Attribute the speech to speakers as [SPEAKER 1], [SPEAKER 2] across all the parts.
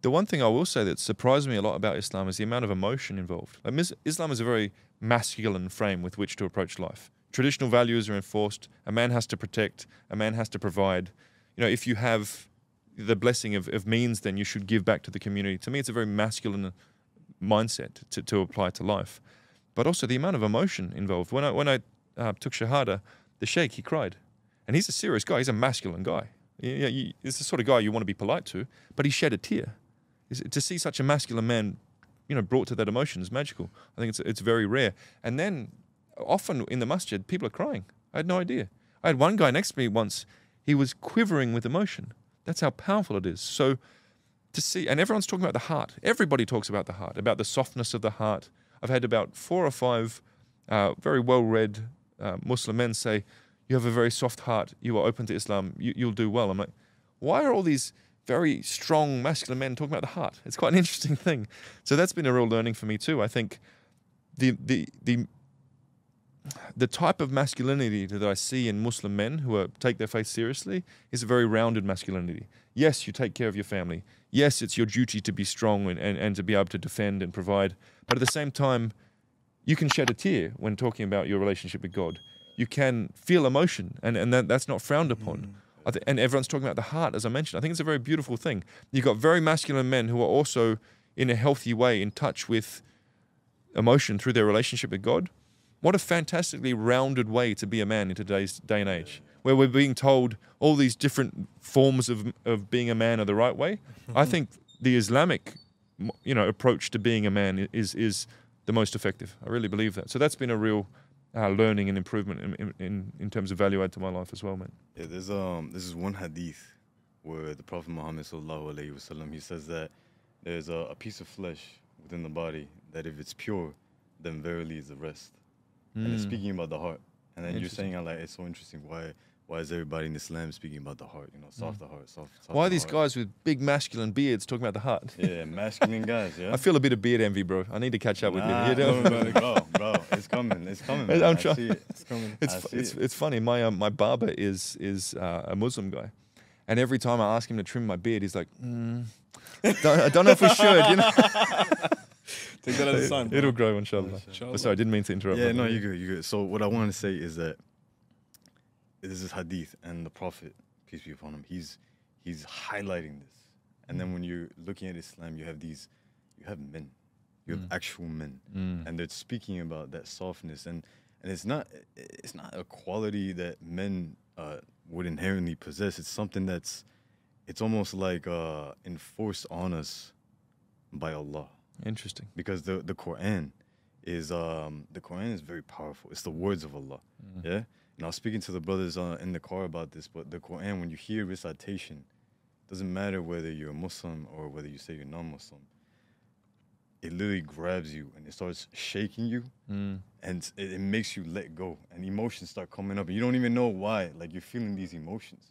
[SPEAKER 1] The one thing I will say that surprised me a lot about Islam is the amount of emotion involved. Like Islam is a very masculine frame with which to approach life. Traditional values are enforced. A man has to protect. A man has to provide. You know, if you have the blessing of means, then you should give back to the community. To me, it's a very masculine mindset to apply to life. But also the amount of emotion involved. When I took Shahada, the Sheikh, he cried. And he's a serious guy. He's a masculine guy. He's the sort of guy you want to be polite to, but he shed a tear. To see such a masculine man, you know, brought to that emotion is magical. I think it's very rare. And then often in the masjid, people are crying. I had no idea. I had one guy next to me once. He was quivering with emotion. That's how powerful it is. So to see, and everyone's talking about the heart. Everybody talks about the heart, about the softness of the heart. I've had about 4 or 5 very well-read Muslim men say, you have a very soft heart. You are open to Islam. You'll do well. I'm like, why are all these very strong masculine men talking about the heart? It's quite an interesting thing. So that's been a real learning for me too. I think the type of masculinity that I see in Muslim men who take their faith seriously is a very rounded masculinity. Yes, you take care of your family. Yes, it's your duty to be strong and to be able to defend and provide. But at the same time, you can shed a tear when talking about your relationship with God. You can feel emotion, and that's not frowned upon. And everyone's talking about the heart, as I mentioned. I think it's a very beautiful thing. You've got very masculine men who are also, in a healthy way, in touch with emotion through their relationship with God. What a fantastically rounded way to be a man in today's day and age, where we're being told all these different forms of being a man are the right way. I think the Islamic, approach to being a man is the most effective. I really believe that. So that's been a real learning and improvement in terms of value add to my life as well, man.
[SPEAKER 2] Yeah, this is one hadith where the Prophet Muhammad sallallahu alaihi wasallam, he says that there's a piece of flesh within the body that if it's pure, then verily is the rest. And it's speaking about the heart. And then you're saying, like, it's so interesting. Why is everybody in Islam speaking about the heart? Soft the heart, soft.
[SPEAKER 1] Why are these guys with big masculine beards talking about the heart?
[SPEAKER 2] Yeah, masculine guys. Yeah.
[SPEAKER 1] I feel a bit of beard envy, bro. I need to catch up with you.
[SPEAKER 2] Bro, it's coming. It's coming. Man.
[SPEAKER 1] I'm trying.
[SPEAKER 2] I see it. It's coming.
[SPEAKER 1] It's funny. My barber is a Muslim guy, and every time I ask him to trim my beard, he's like, I don't know if we should.
[SPEAKER 3] Take that as a sign.
[SPEAKER 1] It'll grow, inshallah. Sorry, I didn't mean to interrupt.
[SPEAKER 2] Yeah, no, you're good. So what I want to say is that this is hadith, and the Prophet, peace be upon him, he's highlighting this. And then when you're looking at Islam, you have men, you have actual men, and they're speaking about that softness, and it's not a quality that men would inherently possess. It's something it's almost like enforced on us by Allah.
[SPEAKER 1] Interesting.
[SPEAKER 2] Because the Quran is very powerful. It's the words of Allah. Yeah. And I was speaking to the brothers in the car about this, but the Quran, when you hear recitation, doesn't matter whether you're a Muslim or whether you say you're non-Muslim. It literally grabs you and it starts shaking you, and it makes you let go, and emotions start coming up, and you don't even know why. Like, you're feeling these emotions.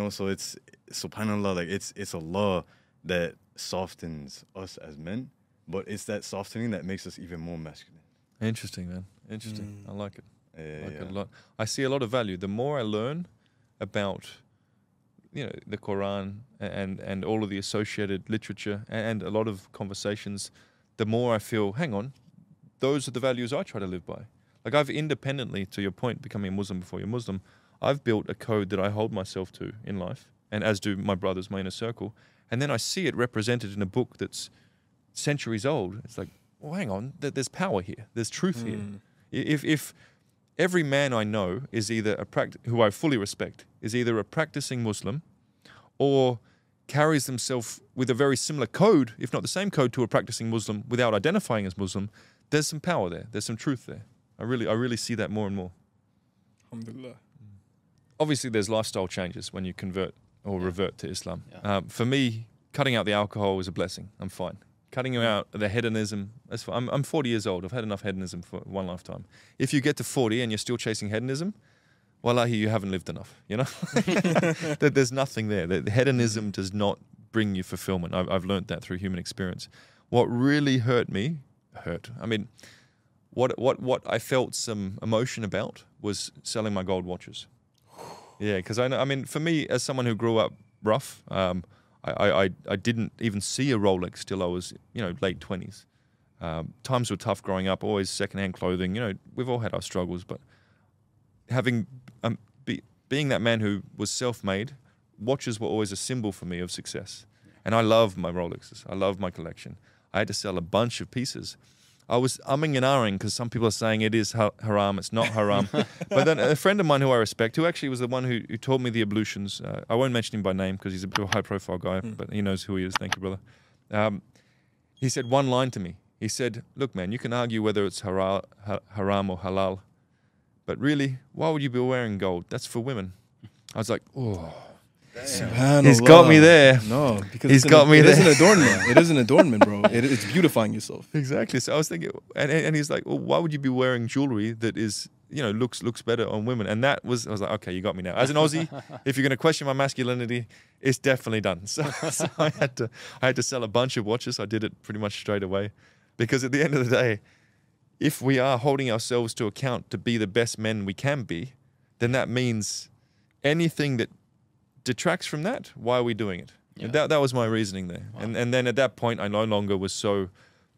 [SPEAKER 2] So it's subhanallah, like it's Allah that softens us as men, but it's that softening that makes us even more masculine.
[SPEAKER 1] Interesting, man. Interesting. I like it.
[SPEAKER 2] I like
[SPEAKER 1] it a lot. I see a lot of value. The more I learn about, the Quran and all of the associated literature and a lot of conversations, the more I feel, hang on, those are the values I try to live by. Like, I've independently, to your point, becoming a Muslim before you're Muslim, I've built a code that I hold myself to in life, and as do my brothers, my inner circle. And then I see it represented in a book that's centuries old. It's like, well, hang on, there's power here. There's truth here. If every man I know is either who I fully respect, is either a practicing Muslim or carries themselves with a very similar code, if not the same code, to a practicing Muslim without identifying as Muslim, there's some power there. There's some truth there. I really see that more and more.
[SPEAKER 3] Alhamdulillah.
[SPEAKER 1] Obviously, there's lifestyle changes when you convert or revert to Islam. For me, cutting out the alcohol is a blessing. I'm fine. Cutting out the hedonism, that's fine. I'm 40 years old. I've had enough hedonism for one lifetime. If you get to 40 and you're still chasing hedonism, wallahi, you haven't lived enough, There's nothing there. The hedonism does not bring you fulfillment. I've learned that through human experience. What really hurt, I mean, what I felt some emotion about was selling my gold watches. Yeah, because I mean, for me, as someone who grew up rough, I didn't even see a Rolex till I was, late 20s. Times were tough growing up, always secondhand clothing. We've all had our struggles, but having being that man who was self-made, watches were always a symbol for me of success. And I love my Rolexes. I love my collection. I had to sell a bunch of pieces. I was umming and ahhing because some people are saying it is haram, it's not haram. But then a friend of mine who I respect, who actually was the one who taught me the ablutions, I won't mention him by name because he's a bit of a high-profile guy, but he knows who he is. Thank you, brother. He said one line to me. He said, look, man, you can argue whether it's haram or halal, but really, why would you be wearing gold? That's for women. I was like, oh. He's got me there.
[SPEAKER 3] No, because
[SPEAKER 1] he's got me there.
[SPEAKER 3] It is an adornment. It is an adornment, bro. It's beautifying yourself.
[SPEAKER 1] Exactly. So I was thinking, and he's like, well, why would you be wearing jewelry that is, looks better on women? And I was like, okay, you got me now. As an Aussie, if you're going to question my masculinity, it's definitely done. So I had to sell a bunch of watches. I did it pretty much straight away, because at the end of the day, if we are holding ourselves to account to be the best men we can be, then that means anything that detracts from that, why are we doing it? Yeah. And that was my reasoning there. Wow. And then at that point, I no longer was so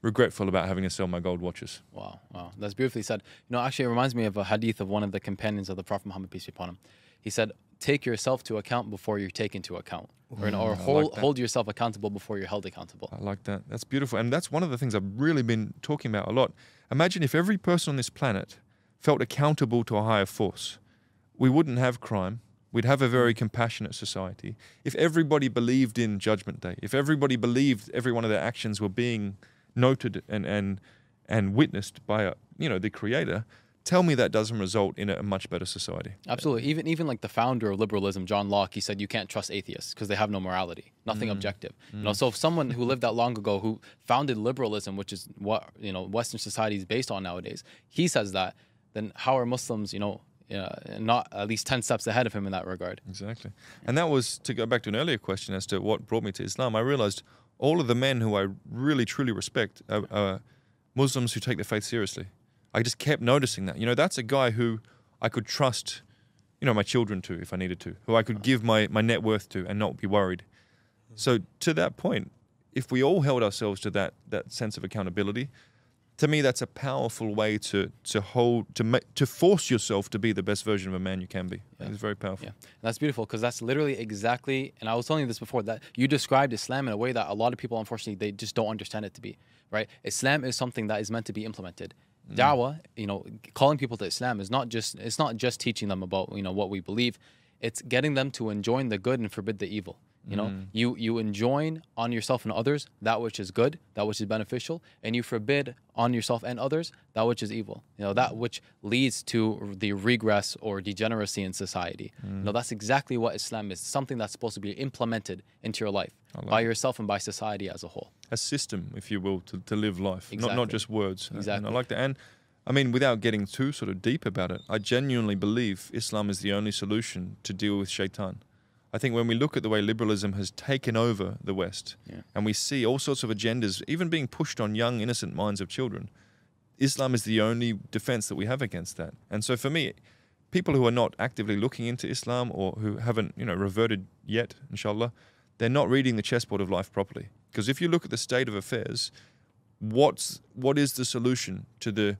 [SPEAKER 1] regretful about having to sell my gold watches.
[SPEAKER 4] Wow. That's beautifully said. Actually, it reminds me of a hadith of one of the companions of the Prophet Muhammad, peace be upon him. He said, take yourself to account before you're taken to account. Or hold yourself accountable before you're held accountable.
[SPEAKER 1] I like that. That's beautiful. And that's one of the things I've really been talking about a lot. Imagine if every person on this planet felt accountable to a higher force. We wouldn't have crime. We'd have a very compassionate society. If everybody believed in Judgment Day, if everybody believed every one of their actions were being noted and witnessed by the Creator, tell me that doesn't result in a much better society.
[SPEAKER 4] Absolutely. Even like the founder of liberalism, John Locke, he said you can't trust atheists because they have no morality, nothing objective. So if someone who lived that long ago, who founded liberalism, which is what Western society is based on nowadays, he says that, then how are Muslims, not at least 10 steps ahead of him in that regard?
[SPEAKER 1] Exactly. And that was, to go back to an earlier question as to what brought me to Islam, I realized all of the men who I really, truly respect are Muslims who take their faith seriously. I just kept noticing that. That's a guy who I could trust, my children to if I needed to, who I could give my net worth to and not be worried. So to that point, if we all held ourselves to that sense of accountability, to me, that's a powerful way to force yourself to be the best version of a man you can be. Yeah. It's very powerful.
[SPEAKER 4] Yeah, and that's beautiful because that's literally exactly. And I was telling you this before, that you described Islam in a way that a lot of people, unfortunately, they just don't understand it to be. Right? Islam is something that is meant to be implemented. Dawah, calling people to Islam is not just teaching them about what we believe. It's getting them to enjoin the good and forbid the evil. You enjoin on yourself and others that which is good, that which is beneficial, and you forbid on yourself and others that which is evil. That which leads to the regress or degeneracy in society. That's exactly what Islam is. Something that's supposed to be implemented into your life by yourself and by society as a whole.
[SPEAKER 1] A system, if you will, to live life,
[SPEAKER 4] exactly.
[SPEAKER 1] not just words.
[SPEAKER 4] Exactly.
[SPEAKER 1] And I like that. And I mean, without getting too sort of deep about it, I genuinely believe Islam is the only solution to deal with shaitan. I think when we look at the way liberalism has taken over the West, and we see all sorts of agendas even being pushed on young, innocent minds of children, Islam is the only defense that we have against that. And so for me, people who are not actively looking into Islam or who haven't, reverted yet, inshallah, they're not reading the chessboard of life properly. Because if you look at the state of affairs, what is the solution to the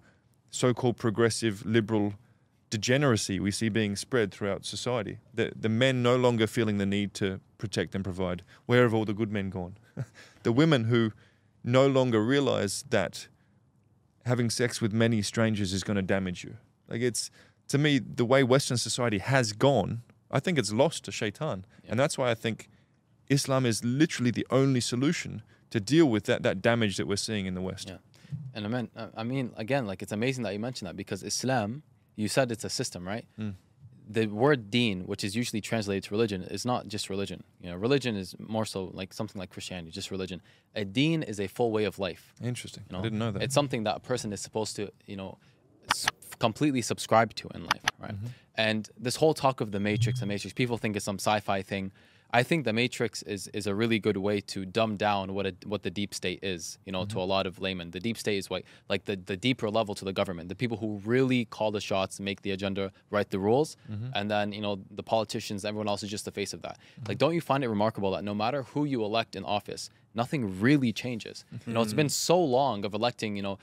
[SPEAKER 1] so-called progressive, liberal degeneracy we see being spread throughout society? The men no longer feeling the need to protect and provide. Where have all the good men gone? The women who no longer realize that having sex with many strangers is going to damage you. Like, it's, to me, the way Western society has gone, I think it's lost to shaitan. And that's why I think Islam is literally the only solution to deal with that damage that we're seeing in the West.
[SPEAKER 4] Yeah. And I mean, again, like, it's amazing that you mentioned that, because Islam, you said it's a system, right? The word deen, which is usually translated to religion, is not just religion. Religion is more so like something like Christianity, just religion. A deen is a full way of life.
[SPEAKER 1] Interesting. I didn't know that.
[SPEAKER 4] It's something that a person is supposed to, completely subscribe to in life, right? And this whole talk of the Matrix, people think it's some sci-fi thing. I think the Matrix is a really good way to dumb down what the deep state is, you know, to a lot of laymen. The deep state is like the deeper level to the government, the people who really call the shots, make the agenda, write the rules, and then, you know, the politicians, everyone else is just the face of that. Like, don't you find it remarkable that no matter who you elect in office, nothing really changes? You know, it's been so long of electing, you know,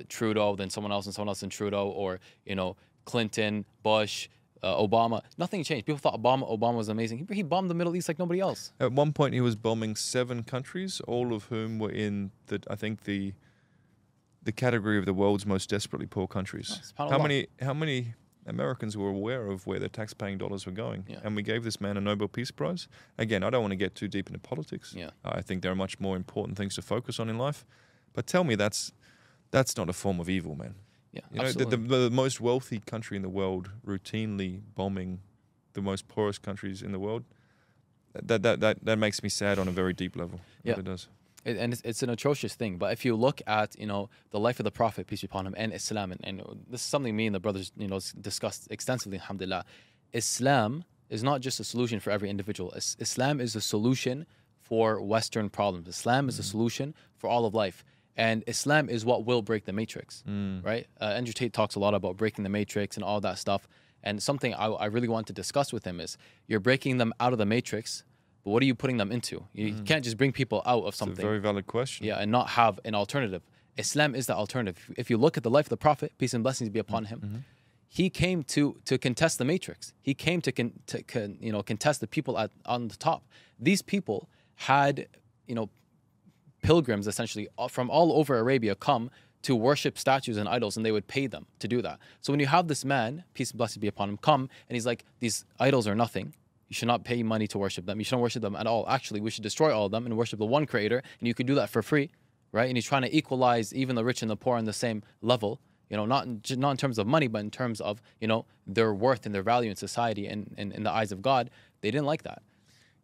[SPEAKER 4] Trudeau, then someone else, and Trudeau, or, you know, Clinton, Bush, Obama. Nothing changed. People thought Obama was amazing. He bombed the Middle East like nobody else.
[SPEAKER 1] At one point, he was bombing 7 countries, all of whom were in I think the category of the world's most desperately poor countries. How many Americans were aware of where their tax-paying dollars were going?
[SPEAKER 4] Yeah.
[SPEAKER 1] And we gave this man a Nobel Peace Prize. Again, I don't want to get too deep into politics.
[SPEAKER 4] Yeah.
[SPEAKER 1] I think there are much more important things to focus on in life. But tell me that's not a form of evil, man.
[SPEAKER 4] Yeah,
[SPEAKER 1] you know,
[SPEAKER 4] absolutely.
[SPEAKER 1] the most wealthy country in the world routinely bombing the most poorest countries in the world. That makes me sad on a very deep level.
[SPEAKER 4] Yeah.
[SPEAKER 1] It does.
[SPEAKER 4] And it's an atrocious thing. But if you look at, you know, the life of the Prophet, peace be upon him, and Islam, and this is something me and the brothers, you know, discussed extensively, alhamdulillah. Islam is not just a solution for every individual. Islam is a solution for Western problems. Islam is a solution for all of life. And Islam is what will break the matrix, right? Andrew Tate talks a lot about breaking the matrix and all that stuff. And something I really want to discuss with him is, you're breaking them out of the matrix, but what are you putting them into? You can't just bring people out of something.
[SPEAKER 1] It's a very valid question.
[SPEAKER 4] Yeah, and not have an alternative. Islam is the alternative. If you look at the life of the Prophet, peace and blessings be upon him, he came to contest the matrix. He came to contest the people on the top. These people had, you know, pilgrims essentially from all over Arabia come to worship statues and idols, and they would pay them to do that. So when you have this man, peace and blessings be upon him, come and he's like, these idols are nothing. You should not pay money to worship them. You shouldn't worship them at all. Actually, we should destroy all of them and worship the one creator, and you could do that for free, right? And he's trying to equalize even the rich and the poor on the same level, you know, not in terms of money, but in terms of, you know, their worth and their value in society and in the eyes of God. They didn't like that.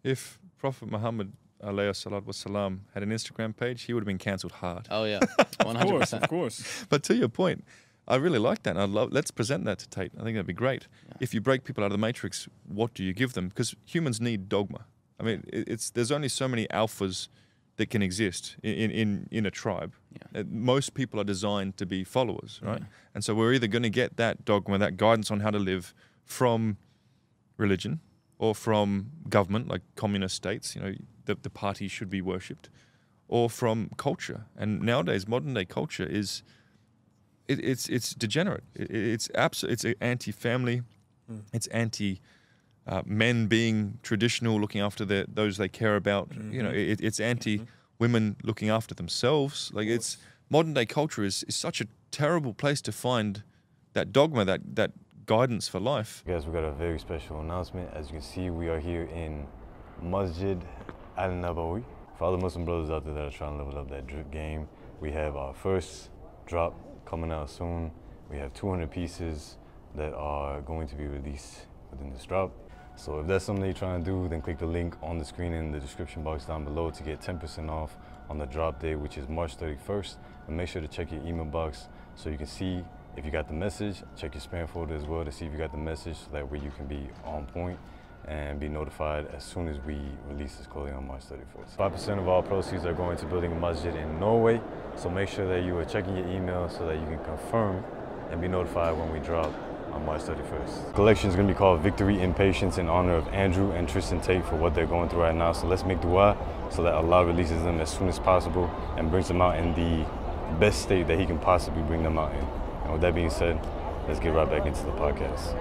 [SPEAKER 1] If Prophet Muhammad alayhi salatu wasalam had an Instagram page, he would have been cancelled hard.
[SPEAKER 4] Oh yeah, 100%.
[SPEAKER 3] Of course.
[SPEAKER 1] But to your point, I really like that. And let's present that to Tate. I think that'd be great.
[SPEAKER 4] Yeah.
[SPEAKER 1] If you break people out of the matrix, what do you give them? Because humans need dogma. I mean, there's only so many alphas that can exist in a tribe.
[SPEAKER 4] Yeah.
[SPEAKER 1] Most people are designed to be followers, right?
[SPEAKER 4] Yeah.
[SPEAKER 1] And so we're either going to get that dogma, that guidance on how to live from religion or from government, like communist states, you know, the party should be worshipped, or from culture. And nowadays, modern day culture is, it's degenerate. It's anti-family. It's anti men being traditional, looking after those they care about. You know, it's anti women looking after themselves. Like, it's modern day culture is such a terrible place to find that dogma, that guidance for life.
[SPEAKER 2] Guys, we got a very special announcement. As you can see, we are here in Masjid Al-Nabawi. For all the Muslim brothers out there that are trying to level up that drip game, we have our first drop coming out soon. We have 200 pieces that are going to be released within this drop. So if that's something you're trying to do, then click the link on the screen in the description box down below to get 10% off on the drop day, which is March 31st. And make sure to check your email box so you can see if you got the message. Check your spam folder as well to see if you got the message, so that way you can be on point and be notified as soon as we release this clothing on March 31st. 5% of all proceeds are going to building a masjid in Norway, so make sure that you are checking your email so that you can confirm and be notified when we drop on March 31st. The collection is going to be called Victory in Patience in honor of Andrew and Tristan Tate for what they're going through right now. So let's make dua so that Allah releases them as soon as possible and brings them out in the best state that He can possibly bring them out in. And with that being said, let's get right back into the podcast.